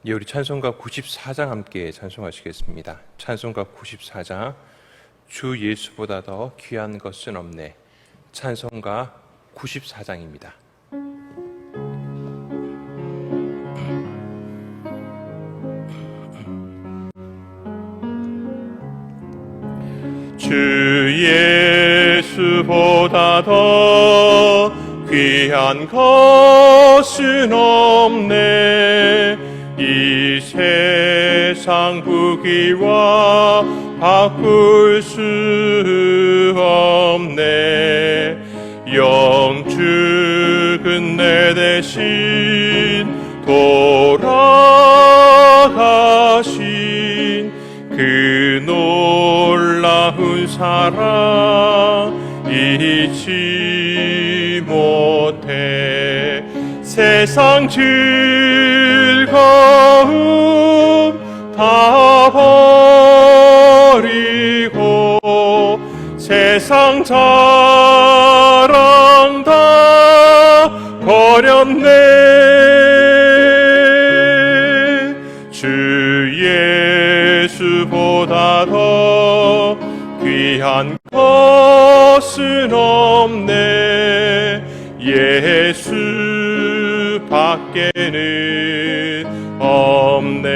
예, 우리 찬송가 94장 함께 찬송하시겠습니다. 찬송가 94장 주 예수보다 더 귀한 것은 없네. 찬송가 94장입니다. 주 예수보다 더 귀한 것은 없네. 이 세상 부귀와 바꿀 수 없네. 영주 끝내 대신 돌아가신 그 놀라운 사랑 잊지 못해. 세상 즐거움 다 버리고 세상 자랑 다 버렸네. 주 예수보다 더 귀한 것은 없네. 예수 밖에는 없네.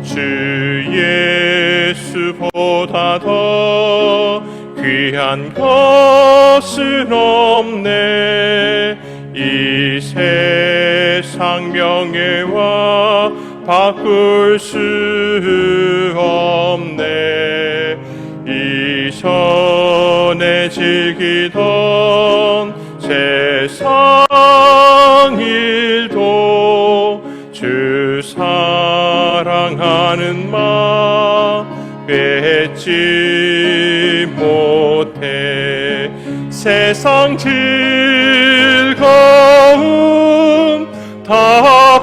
주 예수보다 더 귀한 것은 없네. 이 세상 명예와 바꿀 수 없네. 이전에 즐기던 세상 일도 주 사랑하는 마음 뺏지 못해. 세상 즐거움 다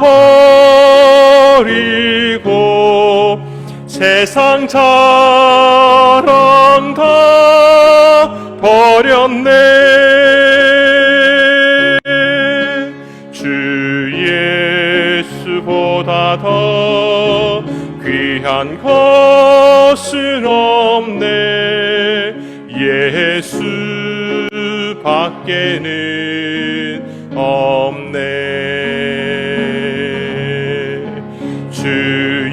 버리고 세상 자랑 다 버렸네. 주 예수보다 더 귀한 것은 없네. 예수 밖에는 없네. 주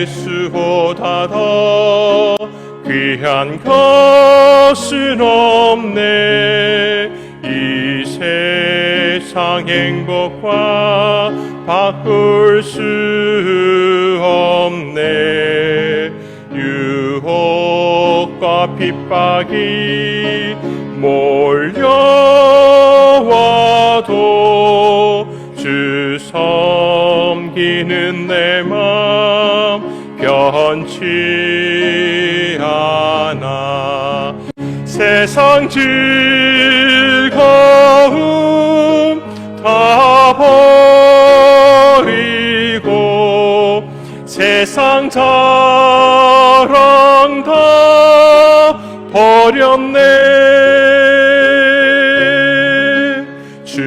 예수보다 더 귀한 것은 없네. 이 세상 행복과 바꿀 수 없네. 유혹과 핍박이 몰려와도 주 섬기는 내 맘 변치 않아. 세상 즐거움 다 버리고 세상 자랑 다 버렸네. 주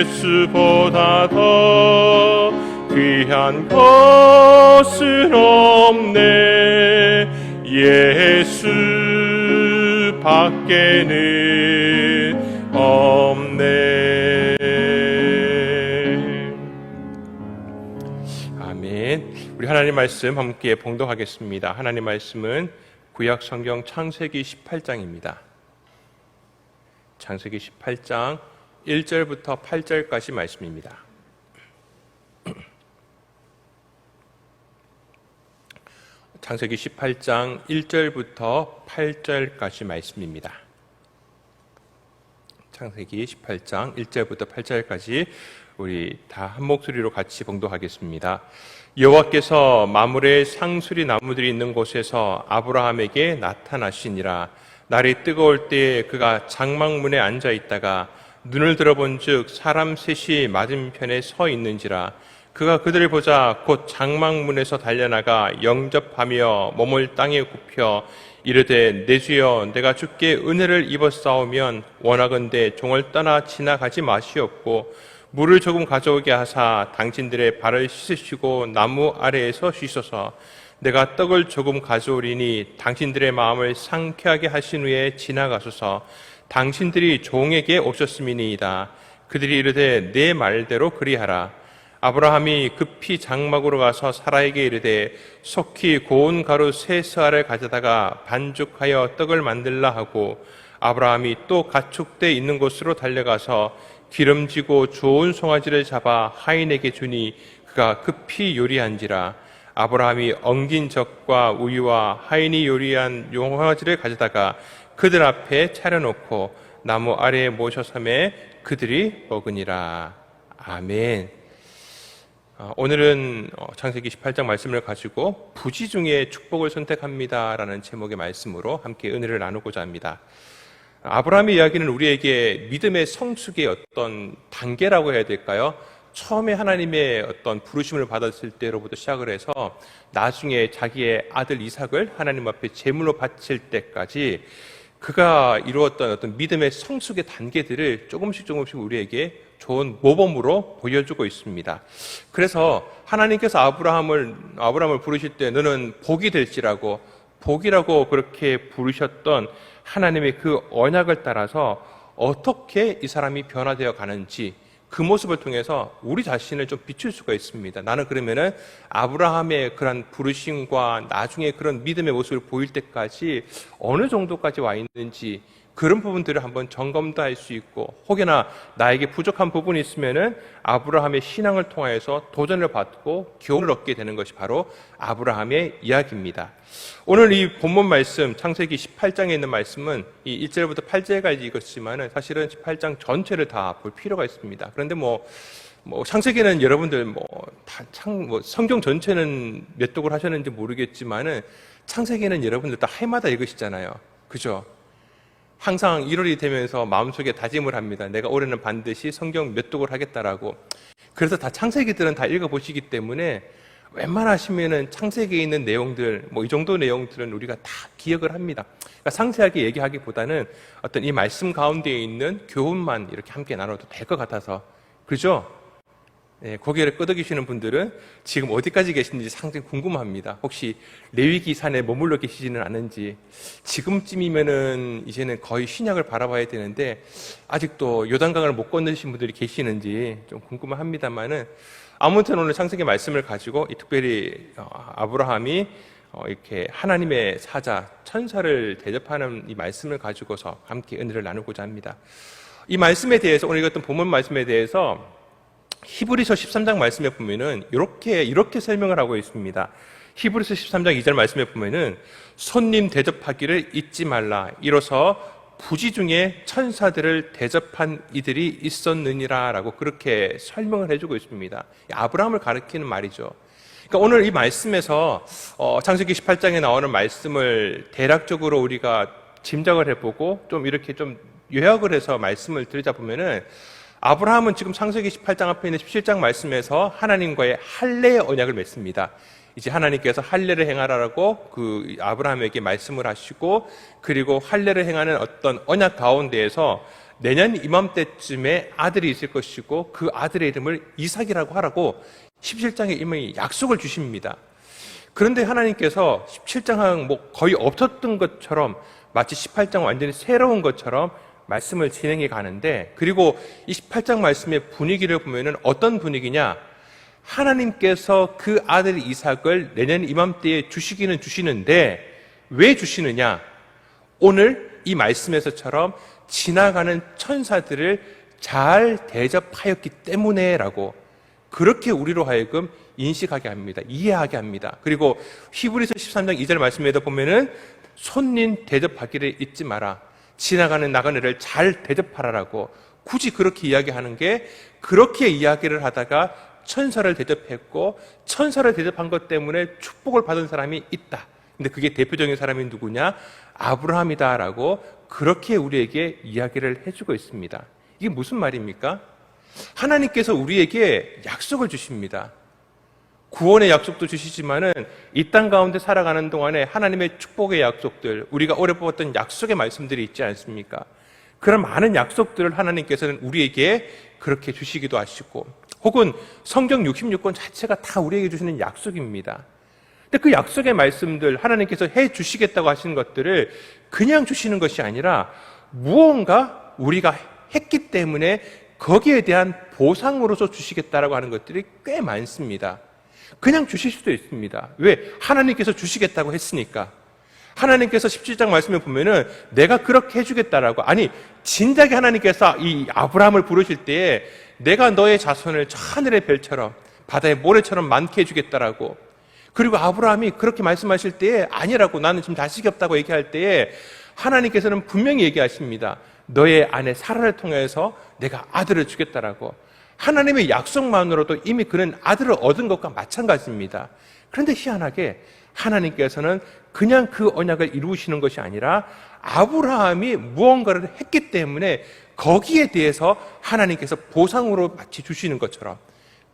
예수보다 더 귀한 것은 없네. 예수 밖에는 없네. 아멘. 우리 하나님 말씀 함께 봉독하겠습니다. 하나님 말씀은 구약 성경 창세기 18장입니다. 창세기 18장 1절부터 8절까지 말씀입니다. 창세기 18장 1절부터 8절까지 말씀입니다. 창세기 18장 1절부터 8절까지 우리 다 한 목소리로 같이 봉독하겠습니다. 여호와께서 마므레 상수리 나무들이 있는 곳에서 아브라함에게 나타나시니라. 날이 뜨거울 때에 그가 장막문에 앉아 있다가 눈을 들어본즉 사람 셋이 맞은편에 서 있는지라. 그가 그들을 보자 곧 장막문에서 달려나가 영접하며 몸을 땅에 굽혀 이르되 내 주여 내가 주께 은혜를 입었사오면 원하건대 종을 떠나 지나가지 마시옵고 물을 조금 가져오게 하사 당신들의 발을 씻으시고 나무 아래에서 쉬소서. 내가 떡을 조금 가져오리니 당신들의 마음을 상쾌하게 하신 후에 지나가소서. 당신들이 종에게 오셨음이니이다. 그들이 이르되 내 말대로 그리하라. 아브라함이 급히 장막으로 가서 사라에게 이르되 속히 고운 가루 세 스아를 가져다가 반죽하여 떡을 만들라 하고, 아브라함이 또 가축대 있는 곳으로 달려가서 기름지고 좋은 송아지를 잡아 하인에게 주니 그가 급히 요리한지라. 아브라함이 엉긴 젖과 우유와 하인이 요리한 송아지를 가져다가 그들 앞에 차려놓고 나무 아래에 모셔섬에 그들이 먹으니라. 아멘. 오늘은 창세기 18장 말씀을 가지고 부지 중에 축복을 선택합니다라는 제목의 말씀으로 함께 은혜를 나누고자 합니다. 아브라함의 이야기는 우리에게 믿음의 성숙의 어떤 단계라고 해야 될까요? 처음에 하나님의 어떤 부르심을 받았을 때로부터 시작을 해서 나중에 자기의 아들 이삭을 하나님 앞에 제물로 바칠 때까지 그가 이루었던 어떤 믿음의 성숙의 단계들을 조금씩 우리에게 좋은 모범으로 보여주고 있습니다. 그래서 하나님께서 아브라함을 부르실 때 너는 복이 될지라고, 복이라고 그렇게 부르셨던 하나님의 그 언약을 따라서 어떻게 이 사람이 변화되어 가는지 그 모습을 통해서 우리 자신을 좀 비출 수가 있습니다. 나는 그러면은 아브라함의 그런 부르심과 나중에 그런 믿음의 모습을 보일 때까지 어느 정도까지 와 있는지 그런 부분들을 한번 점검도 할 수 있고, 혹여나 나에게 부족한 부분이 있으면은 아브라함의 신앙을 통해서 도전을 받고 교훈을 얻게 되는 것이 바로 아브라함의 이야기입니다. 오늘 이 본문 말씀 창세기 18장에 있는 말씀은 이 1절부터 8절까지 읽었지만은 사실은 18장 전체를 다 볼 필요가 있습니다. 그런데 창세기는 여러분들 성경 전체는 몇 독을 하셨는지 모르겠지만은 창세기는 여러분들 다 해마다 읽으시잖아요. 그죠? 항상 1월이 되면서 마음속에 다짐을 합니다. 내가 올해는 반드시 성경 몇 독을 하겠다라고. 그래서 다 창세기들은 다 읽어보시기 때문에 웬만하시면은 창세기에 있는 내용들, 이 정도 내용들은 우리가 다 기억을 합니다. 그러니까 상세하게 얘기하기보다는 어떤 이 말씀 가운데에 있는 교훈만 이렇게 함께 나눠도 될 것 같아서. 그죠? 네, 고개를 끄덕이시는 분들은 지금 어디까지 계신지 상당히 궁금합니다. 혹시 레위기 산에 머물러 계시지는 않은지, 지금쯤이면은 이제는 거의 신약을 바라봐야 되는데 아직도 요단강을 못 건너신 분들이 계시는지 좀 궁금합니다만은, 아무튼 오늘 창세기 말씀을 가지고 특별히 아브라함이 이렇게 하나님의 사자 천사를 대접하는 이 말씀을 가지고서 함께 은혜를 나누고자 합니다. 이 말씀에 대해서, 오늘 읽었던 본문 말씀에 대해서 히브리서 13장 말씀에 보면은 이렇게 설명을 하고 있습니다. 히브리서 13장 2절 말씀에 보면은 손님 대접하기를 잊지 말라. 이로써 부지 중에 천사들을 대접한 이들이 있었느니라라고 그렇게 설명을 해주고 있습니다. 아브라함을 가리키는 말이죠. 그러니까 오늘 이 말씀에서 창세기 18장에 나오는 말씀을 대략적으로 우리가 짐작을 해보고 좀 이렇게 좀 요약을 해서 말씀을 드리자 보면은, 아브라함은 지금 창세기 18장 앞에 있는 17장 말씀에서 하나님과의 할례의 언약을 맺습니다. 이제 하나님께서 할례를 행하라고 그 아브라함에게 말씀을 하시고, 그리고 할례를 행하는 어떤 언약 가운데에서 내년 이맘때쯤에 아들이 있을 것이고 그 아들의 이름을 이삭이라고 하라고 17장에 이미 약속을 주십니다. 그런데 하나님께서 17장 거의 없었던 것처럼, 마치 18장 완전히 새로운 것처럼 말씀을 진행해 가는데, 그리고 이 18장 말씀의 분위기를 보면은 어떤 분위기냐? 하나님께서 그 아들 이삭을 내년 이맘때에 주시기는 주시는데 왜 주시느냐? 오늘 이 말씀에서처럼 지나가는 천사들을 잘 대접하였기 때문에라고 그렇게 우리로 하여금 인식하게 합니다. 이해하게 합니다. 그리고 히브리서 13장 2절 말씀에도 보면은 손님 대접하기를 잊지 마라. 지나가는 나그네를 잘 대접하라라고 굳이 그렇게 이야기하는 게, 그렇게 이야기를 하다가 천사를 대접했고 천사를 대접한 것 때문에 축복을 받은 사람이 있다. 근데 그게 대표적인 사람이 누구냐? 아브라함이다라고 그렇게 우리에게 이야기를 해주고 있습니다. 이게 무슨 말입니까? 하나님께서 우리에게 약속을 주십니다. 구원의 약속도 주시지만은 이 땅 가운데 살아가는 동안에 하나님의 축복의 약속들, 우리가 오래 뽑았던 약속의 말씀들이 있지 않습니까? 그런 많은 약속들을 하나님께서는 우리에게 그렇게 주시기도 하시고, 혹은 성경 66권 자체가 다 우리에게 주시는 약속입니다. 근데 그 약속의 말씀들, 하나님께서 해 주시겠다고 하시는 것들을 그냥 주시는 것이 아니라 무언가 우리가 했기 때문에 거기에 대한 보상으로서 주시겠다라고 하는 것들이 꽤 많습니다. 그냥 주실 수도 있습니다. 왜? 하나님께서 주시겠다고 했으니까. 하나님께서 17장 말씀에 보면은 내가 그렇게 해주겠다라고, 아니 진작에 하나님께서 이 아브라함을 부르실 때에 내가 너의 자손을 저 하늘의 별처럼 바다의 모래처럼 많게 해주겠다라고, 그리고 아브라함이 그렇게 말씀하실 때에 아니라고, 나는 지금 자식이 없다고 얘기할 때에 하나님께서는 분명히 얘기하십니다. 너의 아내 사라를 통해서 내가 아들을 주겠다라고. 하나님의 약속만으로도 이미 그는 아들을 얻은 것과 마찬가지입니다. 그런데 희한하게 하나님께서는 그냥 그 언약을 이루시는 것이 아니라 아브라함이 무언가를 했기 때문에 거기에 대해서 하나님께서 보상으로 마치 주시는 것처럼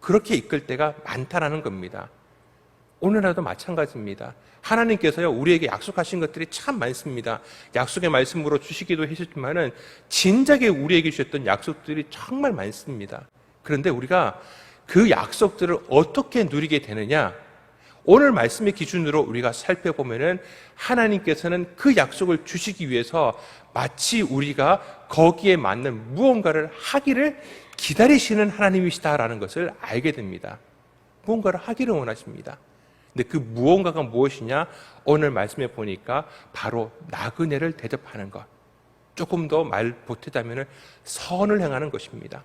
그렇게 이끌 때가 많다라는 겁니다. 오늘날도 마찬가지입니다. 하나님께서요, 우리에게 약속하신 것들이 참 많습니다. 약속의 말씀으로 주시기도 하셨지만은 진작에 우리에게 주셨던 약속들이 정말 많습니다. 그런데 우리가 그 약속들을 어떻게 누리게 되느냐? 오늘 말씀의 기준으로 우리가 살펴보면은 하나님께서는 그 약속을 주시기 위해서 마치 우리가 거기에 맞는 무언가를 하기를 기다리시는 하나님이시다라는 것을 알게 됩니다. 무언가를 하기를 원하십니다. 근데 그 무언가가 무엇이냐? 오늘 말씀에 보니까 바로 나그네를 대접하는 것. 조금 더 말 보태자면 선을 행하는 것입니다.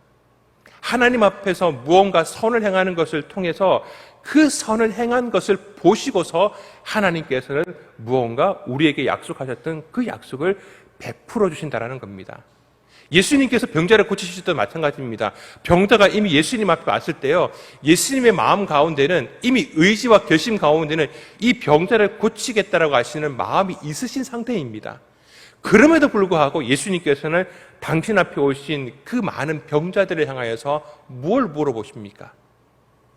하나님 앞에서 무언가 선을 행하는 것을 통해서 그 선을 행한 것을 보시고서 하나님께서는 무언가 우리에게 약속하셨던 그 약속을 베풀어 주신다라는 겁니다. 예수님께서 병자를 고치실 때도 마찬가지입니다. 병자가 이미 예수님 앞에 왔을 때요, 예수님의 마음 가운데는, 이미 의지와 결심 가운데는 이 병자를 고치겠다라고 하시는 마음이 있으신 상태입니다. 그럼에도 불구하고 예수님께서는 당신 앞에 오신 그 많은 병자들을 향하여서 무엇을 물어보십니까?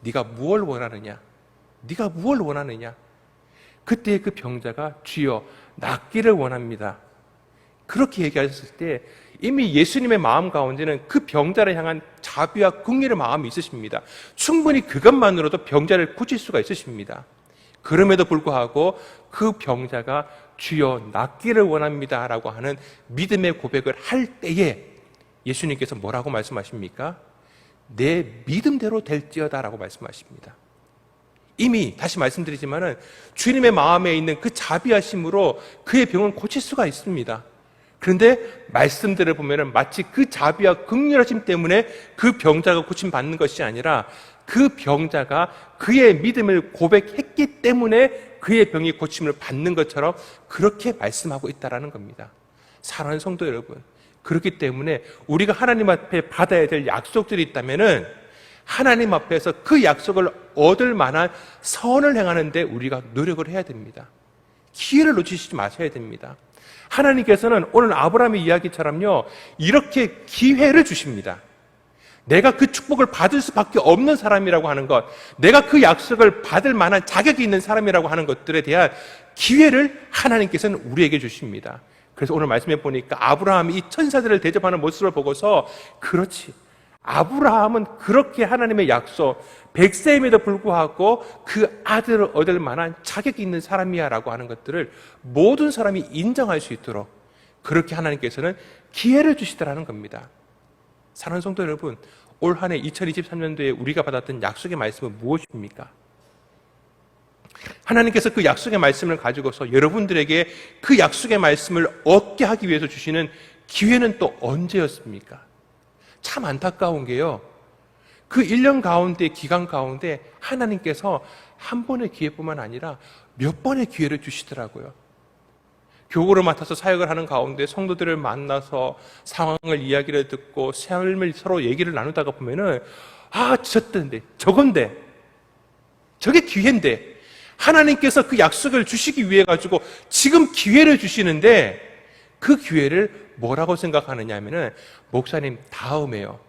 네가 무엇을 원하느냐? 네가 무엇을 원하느냐? 그때 그 병자가 주여 낫기를 원합니다. 그렇게 얘기하셨을 때 이미 예수님의 마음 가운데는 그 병자를 향한 자비와 긍휼의 마음이 있으십니다. 충분히 그것만으로도 병자를 고칠 수가 있으십니다. 그럼에도 불구하고 그 병자가 주여 낫기를 원합니다 라고 하는 믿음의 고백을 할 때에 예수님께서 뭐라고 말씀하십니까? 내 믿음대로 될지어다 라고 말씀하십니다. 이미 다시 말씀드리지만은 주님의 마음에 있는 그 자비하심으로 그의 병은 고칠 수가 있습니다. 그런데 말씀들을 보면은 마치 그 자비와 긍휼하심 때문에 그 병자가 고침 받는 것이 아니라 그 병자가 그의 믿음을 고백했기 때문에 그의 병이 고침을 받는 것처럼 그렇게 말씀하고 있다라는 겁니다. 사랑하는 성도 여러분, 그렇기 때문에 우리가 하나님 앞에 받아야 될 약속들이 있다면은 하나님 앞에서 그 약속을 얻을 만한 선을 행하는데 우리가 노력을 해야 됩니다. 기회를 놓치지 마셔야 됩니다. 하나님께서는 오늘 아브라함의 이야기처럼요, 이렇게 기회를 주십니다. 내가 그 축복을 받을 수밖에 없는 사람이라고 하는 것, 내가 그 약속을 받을 만한 자격이 있는 사람이라고 하는 것들에 대한 기회를 하나님께서는 우리에게 주십니다. 그래서 오늘 말씀해 보니까 아브라함이 이 천사들을 대접하는 모습을 보고서, 그렇지, 아브라함은 그렇게 하나님의 약속, 100세임에도 불구하고 그 아들을 얻을 만한 자격이 있는 사람이야 라고 하는 것들을 모든 사람이 인정할 수 있도록 그렇게 하나님께서는 기회를 주시더라는 겁니다. 사랑하는 성도 여러분, 올 한 해 2023년도에 우리가 받았던 약속의 말씀은 무엇입니까? 하나님께서 그 약속의 말씀을 가지고서 여러분들에게 그 약속의 말씀을 얻게 하기 위해서 주시는 기회는 또 언제였습니까? 참 안타까운 게요, 그 1년 가운데, 기간 가운데 하나님께서 한 번의 기회뿐만 아니라 몇 번의 기회를 주시더라고요. 교구를 맡아서 사역을 하는 가운데 성도들을 만나서 상황을 이야기를 듣고 삶을 서로 얘기를 나누다가 보면은, 저건데, 저게 기회인데, 하나님께서 그 약속을 주시기 위해 가지고 지금 기회를 주시는데 그 기회를 뭐라고 생각하느냐 하면은, 목사님 다음에요.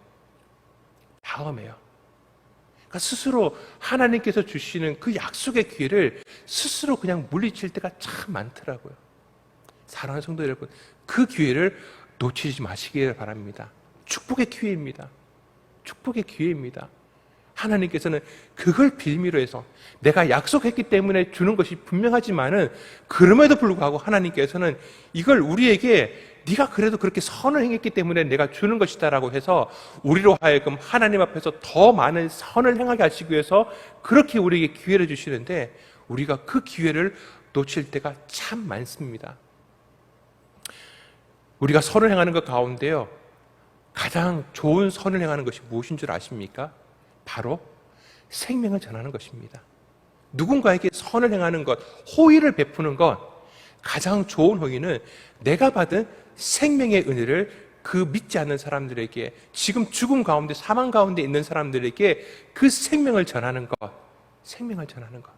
그러니까 스스로 하나님께서 주시는 그 약속의 기회를 스스로 그냥 물리칠 때가 참 많더라고요. 사랑하는 성도 여러분, 그 기회를 놓치지 마시길 바랍니다. 축복의 기회입니다. 축복의 기회입니다. 하나님께서는 그걸 빌미로 해서 내가 약속했기 때문에 주는 것이 분명하지만은 그럼에도 불구하고 하나님께서는 이걸 우리에게 네가 그래도 그렇게 선을 행했기 때문에 내가 주는 것이다라고 해서 우리로 하여금 하나님 앞에서 더 많은 선을 행하게 하시기 위해서 그렇게 우리에게 기회를 주시는데 우리가 그 기회를 놓칠 때가 참 많습니다. 우리가 선을 행하는 것 가운데요, 가장 좋은 선을 행하는 것이 무엇인 줄 아십니까? 바로 생명을 전하는 것입니다. 누군가에게 선을 행하는 것, 호의를 베푸는 것, 가장 좋은 호의는 내가 받은 생명의 은혜를 그 믿지 않는 사람들에게, 지금 죽음 가운데 사망 가운데 있는 사람들에게 그 생명을 전하는 것, 생명을 전하는 것,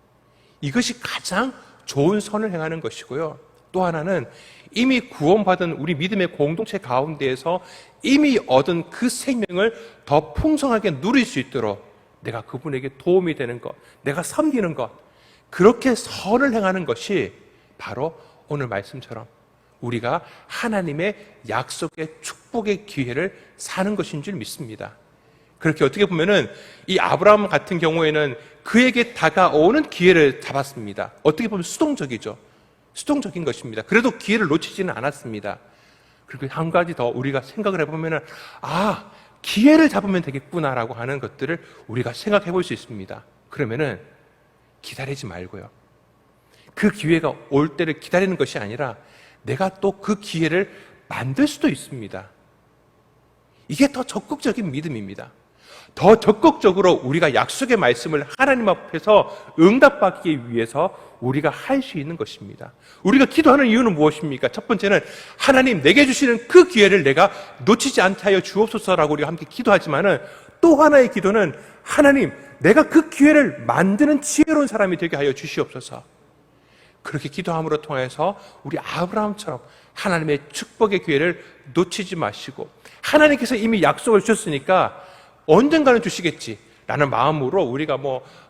이것이 가장 좋은 선을 행하는 것이고요. 또 하나는 이미 구원받은 우리 믿음의 공동체 가운데에서 이미 얻은 그 생명을 더 풍성하게 누릴 수 있도록 내가 그분에게 도움이 되는 것, 내가 섬기는 것, 그렇게 선을 행하는 것이 바로 오늘 말씀처럼 우리가 하나님의 약속의 축복의 기회를 사는 것인 줄 믿습니다. 그렇게 어떻게 보면은 이 아브라함 같은 경우에는 그에게 다가오는 기회를 잡았습니다. 어떻게 보면 수동적이죠. 수동적인 것입니다. 그래도 기회를 놓치지는 않았습니다. 그리고 한 가지 더 우리가 생각을 해보면은 기회를 잡으면 되겠구나라고 하는 것들을 우리가 생각해 볼 수 있습니다. 그러면은 기다리지 말고요, 그 기회가 올 때를 기다리는 것이 아니라 내가 또 그 기회를 만들 수도 있습니다. 이게 더 적극적인 믿음입니다. 더 적극적으로 우리가 약속의 말씀을 하나님 앞에서 응답받기 위해서 우리가 할 수 있는 것입니다. 우리가 기도하는 이유는 무엇입니까? 첫 번째는 하나님 내게 주시는 그 기회를 내가 놓치지 않게 하여 주옵소서라고 우리가 함께 기도하지만은 또 하나의 기도는 하나님 내가 그 기회를 만드는 지혜로운 사람이 되게 하여 주시옵소서. 그렇게 기도함으로 통해서 우리 아브라함처럼 하나님의 축복의 기회를 놓치지 마시고 하나님께서 이미 약속을 주셨으니까 언젠가는 주시겠지 라는 마음으로 우리가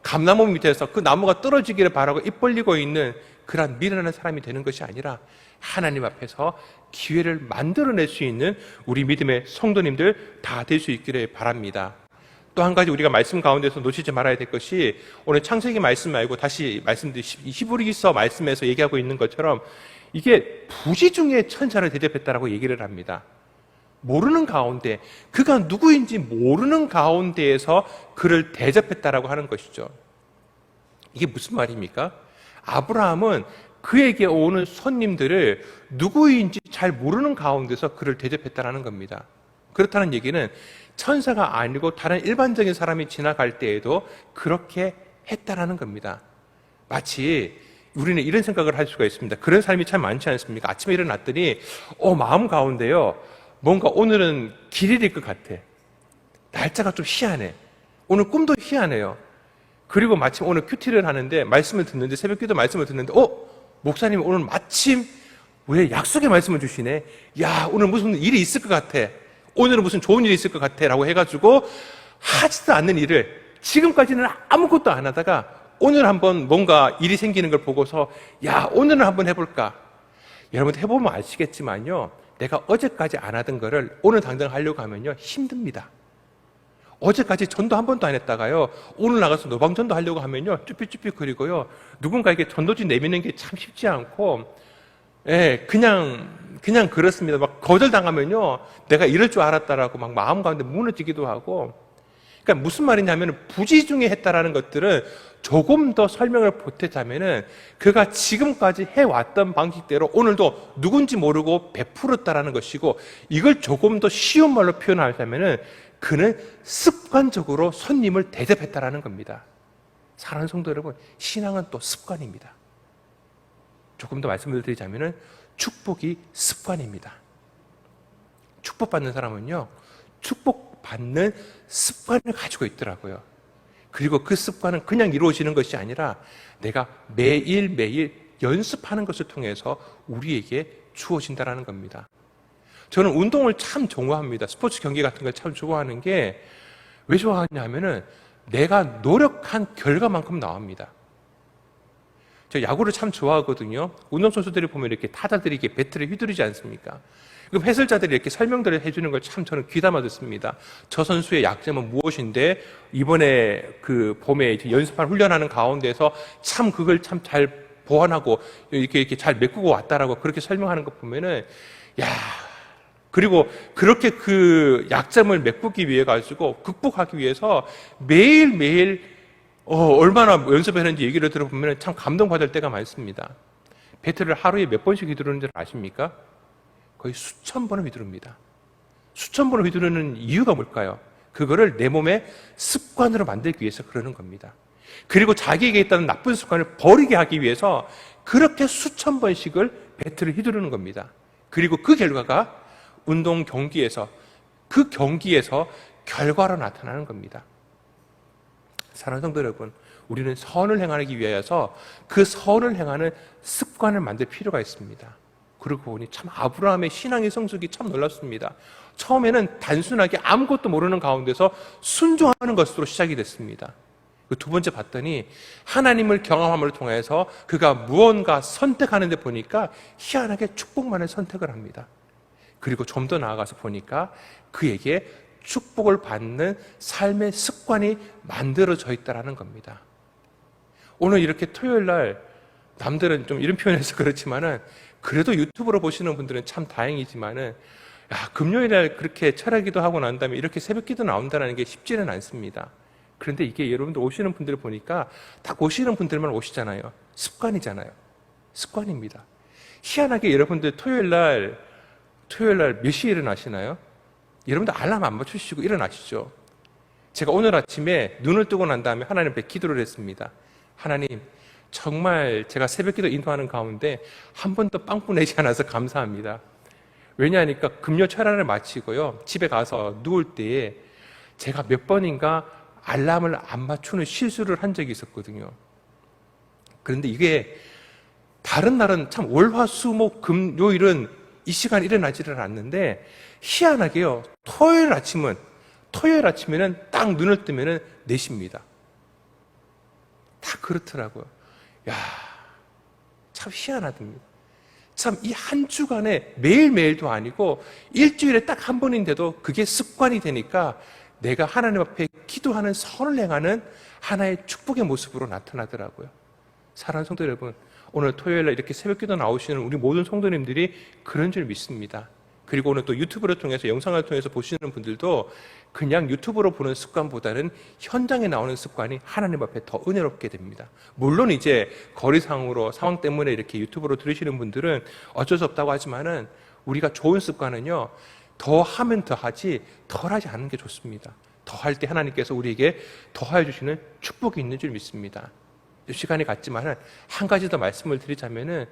감나무 밑에서 그 나무가 떨어지기를 바라고 입 벌리고 있는 그런 미련한 사람이 되는 것이 아니라 하나님 앞에서 기회를 만들어낼 수 있는 우리 믿음의 성도님들 다 될 수 있기를 바랍니다. 또 한 가지 우리가 말씀 가운데서 놓치지 말아야 될 것이 오늘 창세기 말씀 말고 다시 말씀드린 히브리서 말씀에서 얘기하고 있는 것처럼 이게 부지 중에 천사를 대접했다라고 얘기를 합니다. 모르는 가운데, 그가 누구인지 모르는 가운데에서 그를 대접했다라고 하는 것이죠. 이게 무슨 말입니까? 아브라함은 그에게 오는 손님들을 누구인지 잘 모르는 가운데서 그를 대접했다라는 겁니다. 그렇다는 얘기는 천사가 아니고 다른 일반적인 사람이 지나갈 때에도 그렇게 했다라는 겁니다. 마치 우리는 이런 생각을 할 수가 있습니다. 그런 삶이 참 많지 않습니까? 아침에 일어났더니 마음 가운데요, 뭔가 오늘은 길일일 것 같아. 날짜가 좀 희한해. 오늘 꿈도 희한해요. 그리고 마침 오늘 큐티를 하는데 말씀을 듣는데, 새벽기도 말씀을 듣는데 목사님 오늘 마침 왜 약속의 말씀을 주시네. 야, 오늘 무슨 일이 있을 것 같아. 오늘은 무슨 좋은 일이 있을 것 같아 라고 해가지고 하지도 않는 일을 지금까지는 아무것도 안 하다가 오늘 한번 뭔가 일이 생기는 걸 보고서 야, 오늘은 한번 해볼까. 여러분 해보면 아시겠지만요, 내가 어제까지 안 하던 거를 오늘 당장 하려고 하면요 힘듭니다. 어제까지 전도 한 번도 안 했다가요 오늘 나가서 노방전도 하려고 하면요 쭈삣쭈삣거리고요, 누군가에게 전도지 내미는 게 참 쉽지 않고, 그냥 그렇습니다. 막 거절당하면요 내가 이럴 줄 알았다라고 막 마음 가운데 무너지기도 하고. 그러니까 무슨 말이냐면 부지중에 했다라는 것들은 조금 더 설명을 보태자면은 그가 지금까지 해왔던 방식대로 오늘도 누군지 모르고 베풀었다라는 것이고, 이걸 조금 더 쉬운 말로 표현하자면은 그는 습관적으로 손님을 대접했다라는 겁니다. 사랑하는 성도 여러분, 신앙은 또 습관입니다. 조금 더 말씀을 드리자면은 축복이 습관입니다. 축복받는 사람은요 축복받는 습관을 가지고 있더라고요. 그리고 그 습관은 그냥 이루어지는 것이 아니라 내가 매일매일 연습하는 것을 통해서 우리에게 주어진다는 겁니다. 저는 운동을 참 좋아합니다. 스포츠 경기 같은 걸 참 좋아하는 게, 왜 좋아하냐 하면은 내가 노력한 결과만큼 나옵니다. 저 야구를 참 좋아하거든요. 운동선수들이 보면 이렇게 타자들이 이렇게 배트를 휘두르지 않습니까? 그럼 해설자들이 이렇게 설명들을 해주는 걸 참 저는 귀담아 듣습니다. 저 선수의 약점은 무엇인데 이번에 그 봄에 연습한 훈련하는 가운데서 참 그걸 참 잘 보완하고 이렇게 잘 메꾸고 왔다라고 그렇게 설명하는 거 보면은 야, 그리고 그렇게 그 약점을 메꾸기 위해 가지고 극복하기 위해서 매일매일 얼마나 연습했는지 얘기를 들어보면 참 감동받을 때가 많습니다. 배트를 하루에 몇 번씩 휘두르는지 아십니까? 거의 수천 번을 휘두릅니다. 수천 번을 휘두르는 이유가 뭘까요? 그거를 내 몸의 습관으로 만들기 위해서 그러는 겁니다. 그리고 자기에게 있다는 나쁜 습관을 버리게 하기 위해서 그렇게 수천 번씩을 배트를 휘두르는 겁니다. 그리고 그 결과가 운동 경기에서 그 경기에서 결과로 나타나는 겁니다. 사랑하는 성도 여러분, 우리는 선을 행하기 위하여서 그 선을 행하는 습관을 만들 필요가 있습니다. 그러고 보니 참 아브라함의 신앙의 성숙이 참 놀랍습니다. 처음에는 단순하게 아무것도 모르는 가운데서 순종하는 것으로 시작이 됐습니다. 두 번째 봤더니 하나님을 경험함을 통해서 그가 무언가 선택하는 데 보니까 희한하게 축복만을 선택을 합니다. 그리고 좀 더 나아가서 보니까 그에게 축복을 받는 삶의 습관이 만들어져 있다는 겁니다. 오늘 이렇게 토요일 날 남들은 좀 이런 표현해서 그렇지만은 그래도 유튜브로 보시는 분들은 참 다행이지만은 금요일 날 그렇게 철야기도 하고 난 다음에 이렇게 새벽기도 나온다는 게 쉽지는 않습니다. 그런데 이게 여러분들 오시는 분들을 보니까 딱 오시는 분들만 오시잖아요. 습관이잖아요. 습관입니다. 희한하게 여러분들 토요일 날 몇 시에 일어나시나요? 여러분들 알람 안 맞추시고 일어나시죠? 제가 오늘 아침에 눈을 뜨고 난 다음에 하나님 앞에 기도를 했습니다. 하나님, 정말 제가 새벽기도 인도하는 가운데 한 번도 빵꾸 내지 않아서 감사합니다. 왜냐하니까 금요 철야를 마치고요, 집에 가서 누울 때에 제가 몇 번인가 알람을 안 맞추는 실수를 한 적이 있었거든요. 그런데 이게 다른 날은 참 월화수목 금요일은 이 시간에 일어나지를 않는데 희한하게요, 토요일 아침에는 딱 눈을 뜨면은 4시입니다. 다 그렇더라고요. 야, 참 희한하답니다. 참 이 한 주간에 매일매일도 아니고 일주일에 딱 한 번인데도 그게 습관이 되니까 내가 하나님 앞에 기도하는 선을 행하는 하나의 축복의 모습으로 나타나더라고요. 사랑하는 성도 여러분, 오늘 토요일날 이렇게 새벽기도 나오시는 우리 모든 성도님들이 그런 줄 믿습니다. 그리고 오늘 또 유튜브를 통해서 영상을 통해서 보시는 분들도 그냥 유튜브로 보는 습관보다는 현장에 나오는 습관이 하나님 앞에 더 은혜롭게 됩니다. 물론 이제 거리상으로 상황 때문에 이렇게 유튜브로 들으시는 분들은 어쩔 수 없다고 하지만은 우리가 좋은 습관은요, 더 하면 더 하지 덜 하지 않는 게 좋습니다. 더 할 때 하나님께서 우리에게 더하여 주시는 축복이 있는 줄 믿습니다. 시간이 갔지만은 한 가지 더 말씀을 드리자면은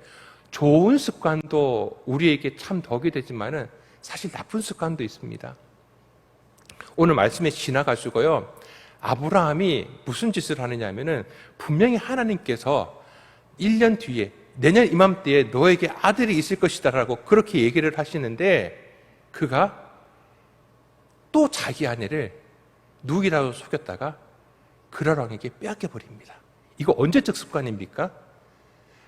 좋은 습관도 우리에게 참 덕이 되지만은 사실 나쁜 습관도 있습니다. 오늘 말씀에 지나가지고요, 아브라함이 무슨 짓을 하느냐면은 분명히 하나님께서 1년 뒤에 내년 이맘때에 너에게 아들이 있을 것이다라고 그렇게 얘기를 하시는데 그가 또 자기 아내를 누이라고 속였다가 그라랑에게 빼앗겨 버립니다. 이거 언제적 습관입니까?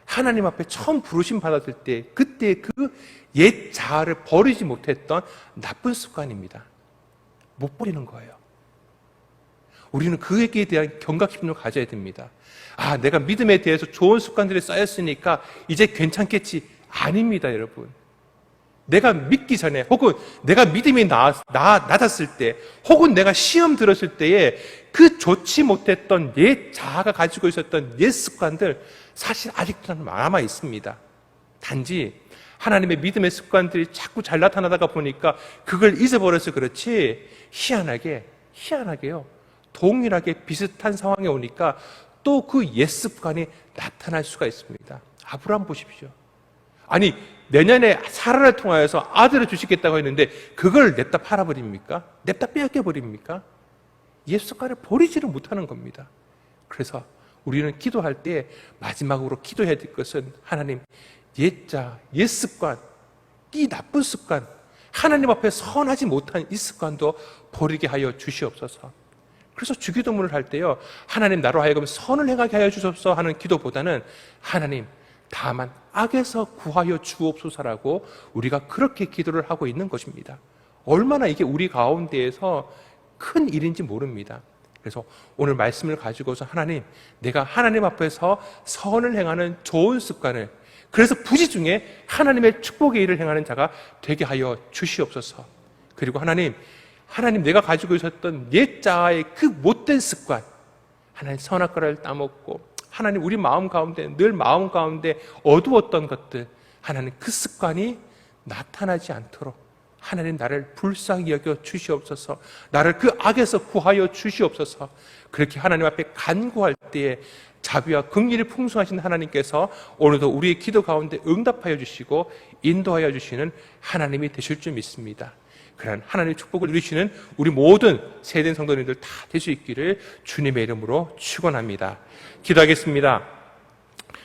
하나님 앞에 처음 부르심 받았을 때 그때 그 옛 자아를 버리지 못했던 나쁜 습관입니다. 못 버리는 거예요. 우리는 그에게 대한 경각심을 가져야 됩니다. 아, 내가 믿음에 대해서 좋은 습관들이 쌓였으니까 이제 괜찮겠지. 아닙니다, 여러분. 내가 믿기 전에, 혹은 내가 믿음이 낮았을 때, 혹은 내가 시험 들었을 때에 그 좋지 못했던 옛 자아가 가지고 있었던 옛 습관들 사실 아직도 남아 있습니다. 단지 하나님의 믿음의 습관들이 자꾸 잘 나타나다가 보니까 그걸 잊어버려서 그렇지, 희한하게요, 동일하게 비슷한 상황에 오니까 또 그 옛 습관이 나타날 수가 있습니다. 아브라함 보십시오. 아니, 내년에 사라를 통하여서 아들을 주시겠다고 했는데 그걸 냅다 팔아버립니까? 냅다 빼앗겨버립니까? 옛 습관을 버리지를 못하는 겁니다. 그래서 우리는 기도할 때 마지막으로 기도해야 될 것은 하나님, 옛자, 옛 습관, 이 나쁜 습관, 하나님 앞에 선하지 못한 이 습관도 버리게 하여 주시옵소서. 그래서 주기도문을 할 때요, 하나님 나로 하여금 선을 행하게 하여 주옵소서 하는 기도보다는 하나님 다만 악에서 구하여 주옵소서라고 우리가 그렇게 기도를 하고 있는 것입니다. 얼마나 이게 우리 가운데에서 큰 일인지 모릅니다. 그래서 오늘 말씀을 가지고서 하나님, 내가 하나님 앞에서 선을 행하는 좋은 습관을, 그래서 부지 중에 하나님의 축복의 일을 행하는 자가 되게 하여 주시옵소서. 그리고 하나님 내가 가지고 있었던 옛자아의 그 못된 습관, 하나님 선악과를 따먹고 하나님 우리 마음 가운데 늘 마음 가운데 어두웠던 것들, 하나님 그 습관이 나타나지 않도록 하나님 나를 불쌍히 여겨 주시옵소서. 나를 그 악에서 구하여 주시옵소서. 그렇게 하나님 앞에 간구할 때에 자비와 긍휼이 풍성하신 하나님께서 오늘도 우리의 기도 가운데 응답하여 주시고 인도하여 주시는 하나님이 되실 줄 믿습니다. 그런 하나님의 축복을 누리시는 우리 모든 세된 성도님들 다 될 수 있기를 주님의 이름으로 축원합니다. 기도하겠습니다.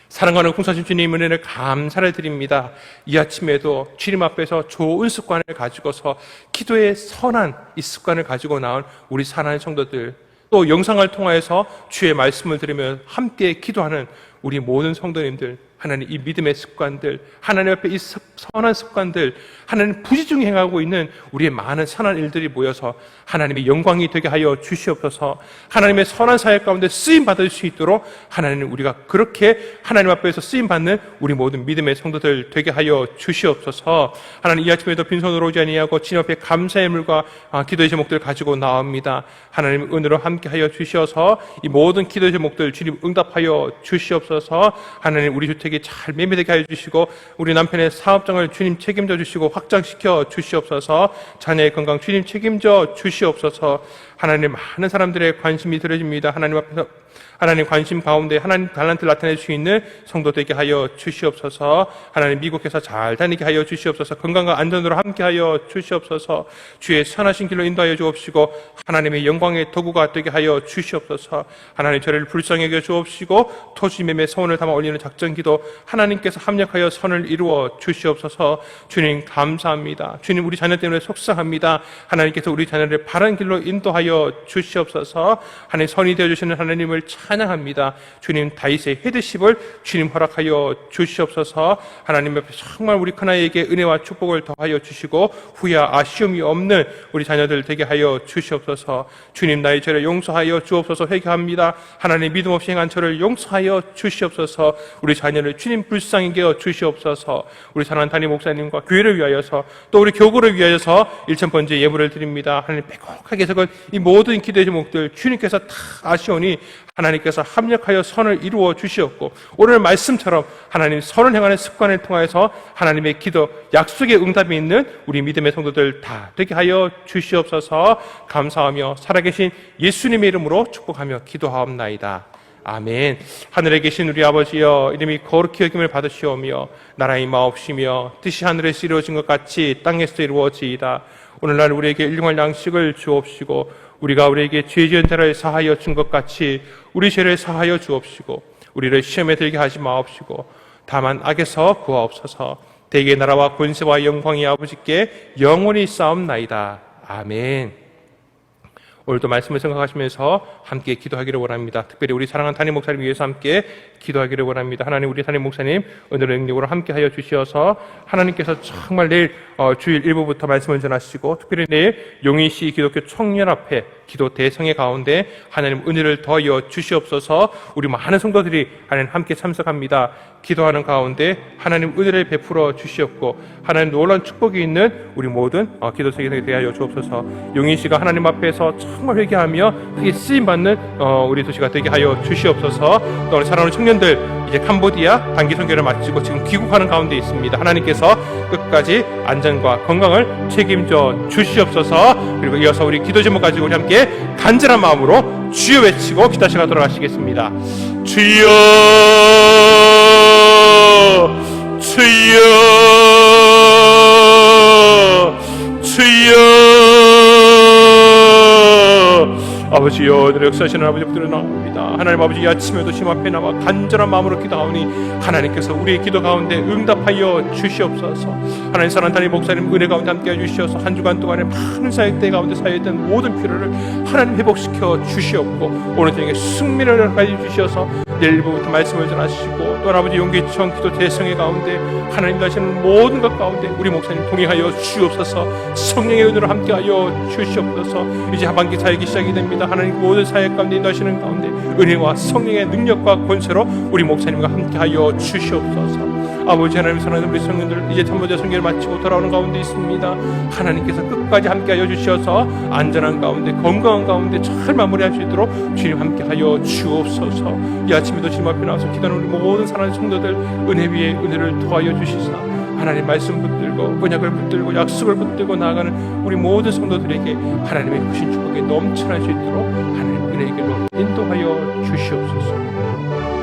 사랑하는 공사신 주님 은혜를 감사를 드립니다. 이 아침에도 주님 앞에서 좋은 습관을 가지고서 기도의 선한 이 습관을 가지고 나온 우리 사랑하는 성도들, 또 영상을 통하여서 주의 말씀을 들으며 함께 기도하는 우리 모든 성도님들, 하나님 이 믿음의 습관들, 하나님 앞에 이 선한 습관들, 하나님 부지중에 행하고 있는 우리의 많은 선한 일들이 모여서 하나님의 영광이 되게 하여 주시옵소서. 하나님의 선한 사역 가운데 쓰임 받을 수 있도록 하나님 우리가 그렇게 하나님 앞에서 쓰임 받는 우리 모든 믿음의 성도들 되게 하여 주시옵소서. 하나님 이 아침에도 빈손으로 오지 아니하고 주님 앞에 감사의 물과 기도의 제목들 가지고 나옵니다. 하나님 은혜로 함께 하여 주시어서 이 모든 기도의 제목들 주님 응답하여 주시옵소서. 하나님 우리 주택이 잘 매매되게 하여 주시고 우리 남편의 사업장을 주님 책임져 주시고 확장시켜 주시옵소서. 자녀의 건강 주님 책임져 주시옵소서. 하나님 많은 사람들의 관심이 들어집니다. 하나님 앞에서 하나님 관심 가운데 하나님 달란트를 나타낼 수 있는 성도 되게 하여 주시옵소서. 하나님 미국에서 잘 다니게 하여 주시옵소서. 건강과 안전으로 함께 하여 주시옵소서. 주의 선하신 길로 인도하여 주옵시고 하나님의 영광의 도구가 되게 하여 주시옵소서. 하나님 저를 불쌍히 여겨 주옵시고 토지매매 소원을 담아 올리는 작전기도 하나님께서 합력하여 선을 이루어 주시옵소서. 주님 감사합니다. 주님 우리 자녀 때문에 속상합니다. 하나님께서 우리 자녀를 바른 길로 인도하여 주시옵소서. 하나님 선이 되어주시는 하나님을 찬양합니다. 주님 다윗의 헤드십을 주님 허락하여 주시옵소서. 하나님 앞에 정말 우리 큰아이에게 은혜와 축복을 더하여 주시고 후회와 아쉬움이 없는 우리 자녀들 되게 하여 주시옵소서. 주님 나의 죄를 용서하여 주옵소서. 회개합니다. 하나님 믿음 없이 행한 저를 용서하여 주시옵소서. 우리 자녀를 주님 불쌍히 여겨 주시옵소서. 우리 사랑하는 담임 목사님과 교회를 위하여서 또 우리 교구를 위하여서 1000번째 예물을 드립니다. 하나님 빼곡하게 적은 이 모든 기도의 제목들 주님께서 다 아시오니 하나님께서 합력하여 선을 이루어 주시었고 오늘 말씀처럼 하나님 선을 행하는 습관을 통하여서 하나님의 기도 약속의 응답이 있는 우리 믿음의 성도들 다 되게 하여 주시옵소서. 감사하며 살아계신 예수님의 이름으로 축복하며 기도하옵나이다. 아멘. 하늘에 계신 우리 아버지여 이름이 거룩히 여김을 받으시오며 나라의 마옵시며 뜻이 하늘에서 이루어진 것 같이 땅에서 이루어지이다. 오늘날 우리에게 일용할 양식을 주옵시고 우리가 우리에게 죄 지은 자를 사하여 준 것 같이 우리 죄를 사하여 주옵시고 우리를 시험에 들게 하지 마옵시고 다만 악에서 구하옵소서. 대개 나라와 권세와 영광이 아버지께 영원히 쌓옵나이다. 아멘. 오늘도 말씀을 생각하시면서 함께 기도하기를 원합니다. 특별히 우리 사랑하는 담임 목사님 위해서 함께 기도하기를 원합니다. 하나님 우리 담임 목사님 오늘의 능력으로 함께 하여 주시어서 하나님께서 정말 내일 주일 1부부터 말씀을 전하시고 특별히 내일 용인시 기독교 청년앞에 기도 대성회 가운데 하나님 은혜를 더하여 주시옵소서. 우리 많은 성도들이 하나님 함께 참석합니다. 기도하는 가운데 하나님 은혜를 베풀어 주시옵고 하나님 놀라운 축복이 있는 우리 모든 기도 세계에 대하여 주옵소서. 용인시가 하나님 앞에서 정말 회개하며 크게 쓰임받는 우리 도시가 되게 하여 주시옵소서. 또 우리 사랑하는 청년들 이제 캄보디아 단기 선교를 마치고 지금 귀국하는 가운데 있습니다. 하나님께서 끝까지 안전과 건강을 책임져 주시옵소서. 그리고 이어서 우리 기도 제목 가지고 우리 함께 간절한 마음으로 주여 외치고 기도 시간 돌아가시겠습니다. 주여 주여 주여 아버지여 늘 역사하시는 아버지 붙들어 나옵니다. 하나님 아버지 이 아침에도 주님 앞에 나와 간절한 마음으로 기도하오니 하나님께서 우리의 기도 가운데 응답하여 주시옵소서. 하나님 사랑하는 담임 목사님 은혜 가운데 함께해 주시어서 한 주간 동안에 많은 사역대 가운데 사역된 모든 필요를 하나님 회복시켜 주시옵고 오늘 저녁에 승리를 가져 주시어서 내일부터 말씀을 전하시고 또 아버지 용기청 기도 대성의 가운데 하나님 하시는 모든 것 가운데 우리 목사님 동행하여 주옵소서. 성령의 은혜로 함께하여 주시옵소서. 이제 하반기 사역이 시작이 됩니다. 하나님 모든 사역 가운데 인도하시는 가운데 은혜와 성령의 능력과 권세로 우리 목사님과 함께하여 주시옵소서. 아버지 하나님 사랑하는 우리 성령들 이제 참모자 성경을 마치고 돌아오는 가운데 있습니다. 하나님께서 끝까지 함께하여 주시어서 안전한 가운데 건강한 가운데 잘 마무리할 수 있도록 주님 함께하여 주옵소서. 이 아침에도 주님 앞에 나와서 기도하는 우리 모든 사랑하는 성도들 은혜 위에 은혜를 더하여 주시사 하나님 말씀 붙들고 언약을 붙들고 약속을 붙들고 나아가는 우리 모든 성도들에게 하나님의 크신 축복이 넘쳐날 수 있도록 하나님 은혜의 길로 인도하여 주시옵소서.